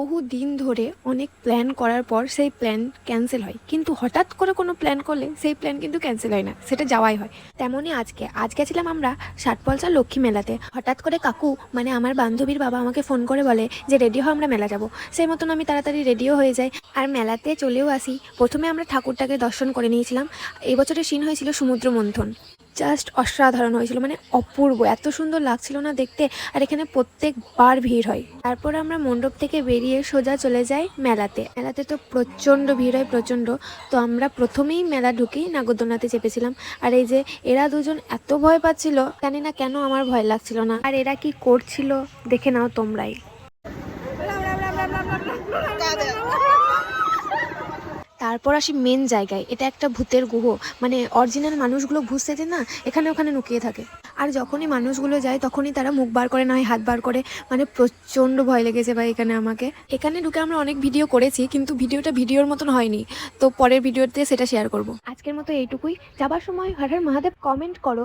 বহু দিন ধরে অনেক প্ল্যান করার পর সেই প্ল্যান ক্যান্সেল হয়, কিন্তু হঠাৎ করে কোনো প্ল্যান করলে সেই প্ল্যান কিন্তু ক্যান্সেল হয় না, সেটা যাওয়াই হয়। তেমনই আজ গেছিলাম আমরা ষাটপলসা লক্ষ্মী মেলাতে। হঠাৎ করে কাকু মানে আমার বান্ধবীর বাবা আমাকে ফোন করে বলে যে রেডি হও, আমরা মেলা যাব। সেই মতন আমি তাড়াতাড়ি রেডিও হয়ে যাই আর মেলাতে চলেও আসি। প্রথমে আমরা ঠাকুরটাকে দর্শন করে নিয়েছিলাম। এই বছরের সিন হয়েছিল সমুদ্র মন্থন। জাস্ট অসাধারণ হয়েছিল, মানে অপূর্ব, এত সুন্দর লাগছিল না দেখতে। আর এখানে প্রত্যেকবার ভিড় হয়। তারপর আমরা মণ্ডপ থেকে বেরিয়ে সোজা চলে যাই মেলাতে। মেলাতে তো প্রচণ্ড ভিড় হয়, প্রচণ্ড। তো আমরা প্রথমেই মেলা ঢুকেই নাগরদোলনাতে চেপেছিলাম। আর এই যে এরা দুজন এত ভয় পাচ্ছিল, জানি না কেন আমার ভয় লাগছিল না। আর এরা কি করছিল দেখে নাও তোমরাই। তারপর আসি মেন জায়গায়। এটা একটা ভূতের গুহ, মানে অরিজিনাল মানুষগুলো ভূত সেজে না এখানে ওখানে লুকিয়ে থাকে। আর যখনই মানুষগুলো যায় তখনই তারা মুখ বার করে, না হয় হাত বার করে। মানে প্রচণ্ড ভয় লেগেছে ভাই এখানে আমাকে। এখানে ঢুকে আমরা অনেক ভিডিও করেছি, কিন্তু ভিডিওটা ভিডিওর মতন হয়নি। তো পরের ভিডিওতে সেটা শেয়ার করব। আজকের মতো এইটুকুই। যাবার সময় হর হর মহাদেব কমেন্ট করো।